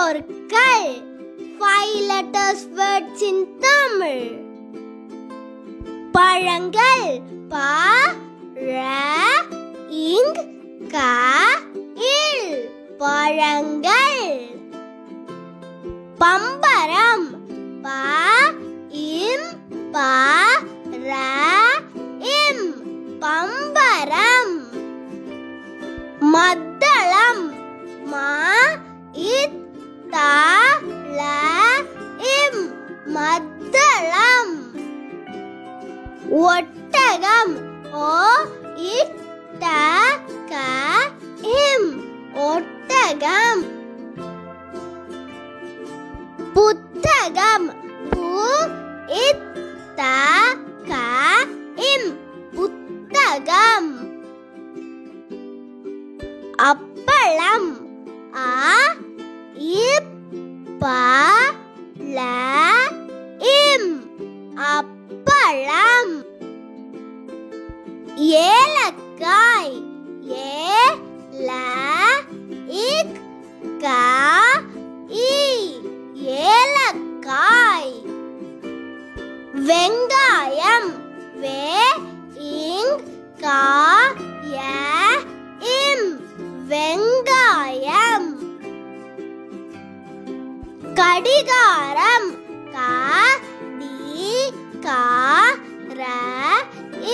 சொற்கள் 5 letters words in Tamil. பழங்கள் ப ர இங் க இல் பழங்கள். பம்பரம் ப இம் ப ர இம் பம்பரம். மத்தளம் ம இத் த ல இம் மத்தளம். ஒட்டகம் ஓ இட் ட க இம் ஒட்டகம். புத்தகம் பு இத் த க இம் புத்தகம். அப்பளம் அ இப் ப ல இம் அப்பளம். ஏலக்காய் ஏ ல இக் க இ ஏலக்காய். வெங்காயம் வே இங் க ய இம் வெங்காயம். கடிகாரம் க டி க ர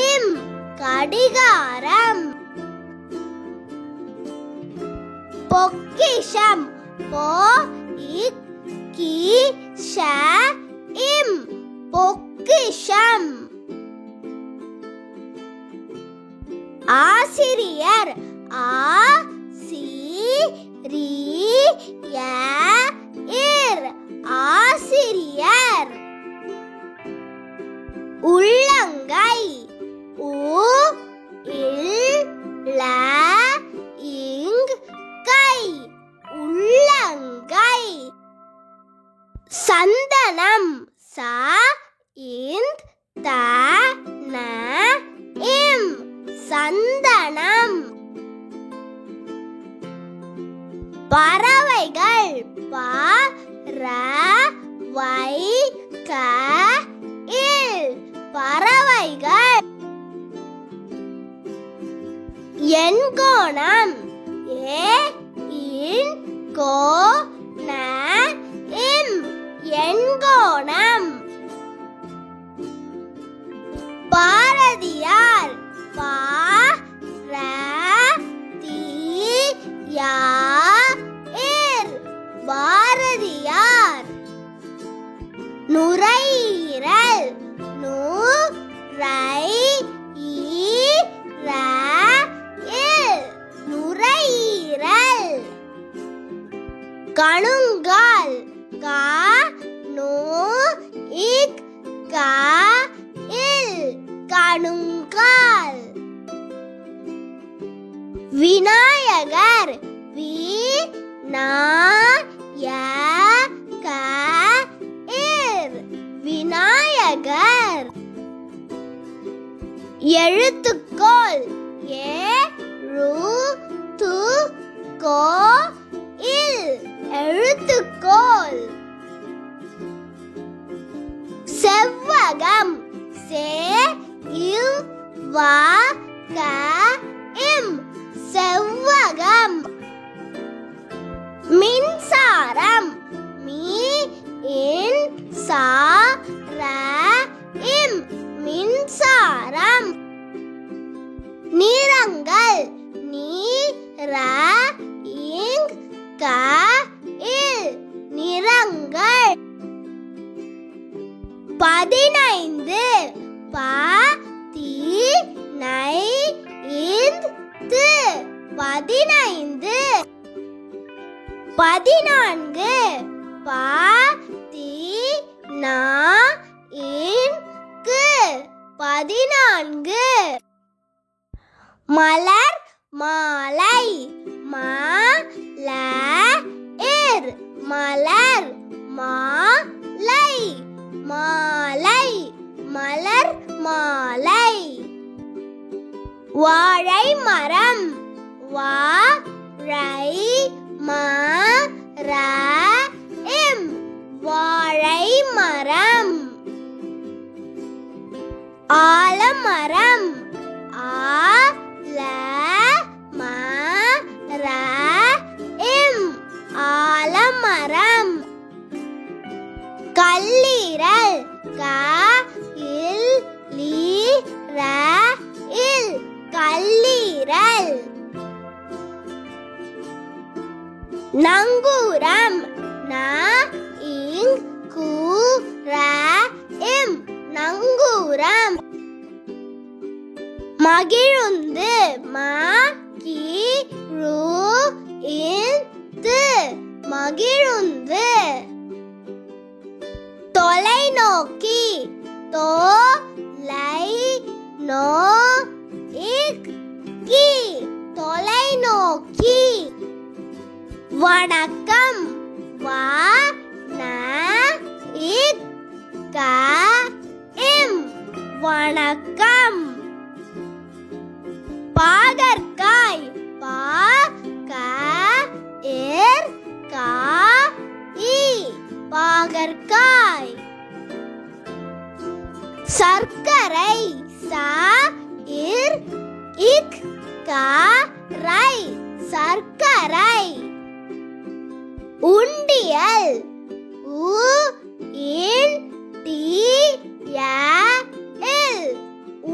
இம் கடிகாரம். பொக்கிஷம் பொ இக் கி ஷ இம் பொக்கிஷம். ஆசிரியர் ஆ சி ரி ய இர் ஆசிரியர். உள்ளங்கை உ இல் ல இங் கை உள்ளங்கை. சந்தனம் ச இந்த் த ந இம் சந்தனம். பறவைகள் ப ற வை க இல் பறவைகள். எண்கோணம் ஏ இன் கோ ந இம் எண்கோணம். பாரதியார் ப ர தி யா இர் பாரதியார். நுரையீரல் நு ரை ஈ ர இல் நுரையீரல். கணுங்கால் க நு இக் க இல் கணுங்கால். விநாயகர் வி நா ய க இர் விநாயகர். எழுத்துக்கோல் ஏ ரு து கோ இல் எழுத்துக்கோல். செவ்வகம் சே இவ் வ க இம் செவ்வகம். மின்சாரம் மீ இன் சா ர இம் மின்சாரம். நிறங்கள் நீ ர இங் க இல் நிறங்கள். 15 ப தி நை இந்த் து 15. 14 ப தி நா இன் கு 14. மலர் மாலை ம ல இர் மலர் மாலை மாலை மலர் மாலை. வாழை மரம் வா ரை ம ர ஆலமரம். ஆலமரம். கல்லீரல். கல்லீரல். நங்கூரம். நங்கூரம். மகிழுந்து. மகிழுந்து. தொலைநோக்கி. தொலைநோக்கி. வணக்கம். வணக்கம். பாகற்காய். பாகற்காய். சர்க்கரை. சர்க்கரை. உண்டியல்.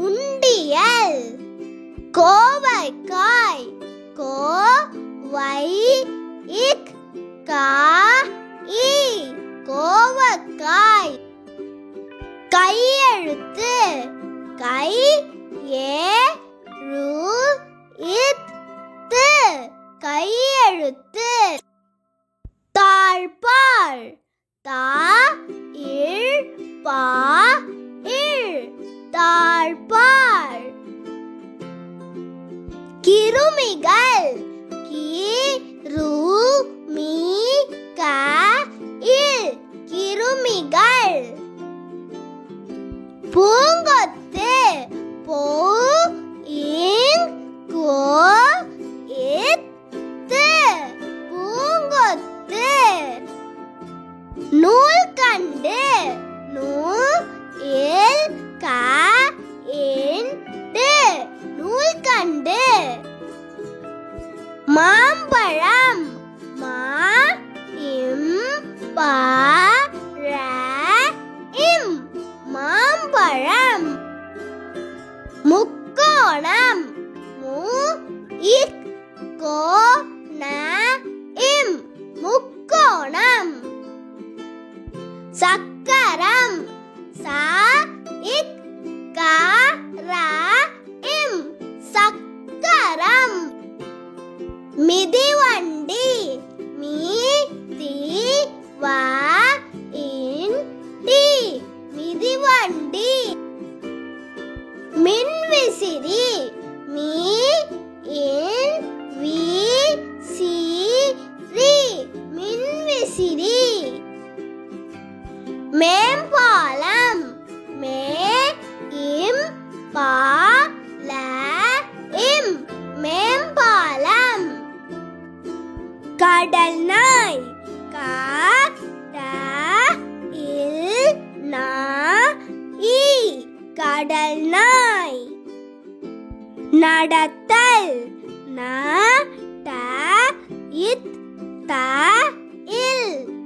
உண்டியல். கோவைக்காய். கோவைக்காய். கையெழுத்து. கையெழுத்து. தாழ்ப்பாள். தாழ்ப்பாள். கிருமிகள். கிருமிகள். பூங்கொத்து. பூங்கொத்து. நூல்கண்டு. நூல்கண்டு. மாம்பழம். மாம்பழம். முக்கோணம். முக்கோணம். சக்கரம். சக்கரம். மிதிவண்டி. மிதிவண்டி. மின்விசிறி. மின்விசிறி. மேம்பாலம். மேம்பாலம். கடல் நாய். கடல் நாய். நடத்தல்.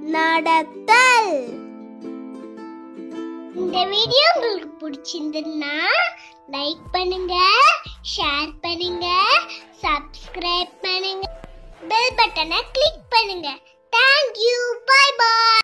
நடத்தல். இந்த வீடியோ உங்களுக்கு பிடிச்சிருந்ததுன்னா லைக் பண்ணுங்க, ஷேர் பண்ணுங்க, சப்ஸ்கிரைப் பண்ணுங்க, பெல் பட்டனை கிளிக் பண்ணுங்க. Thank you. Bye bye.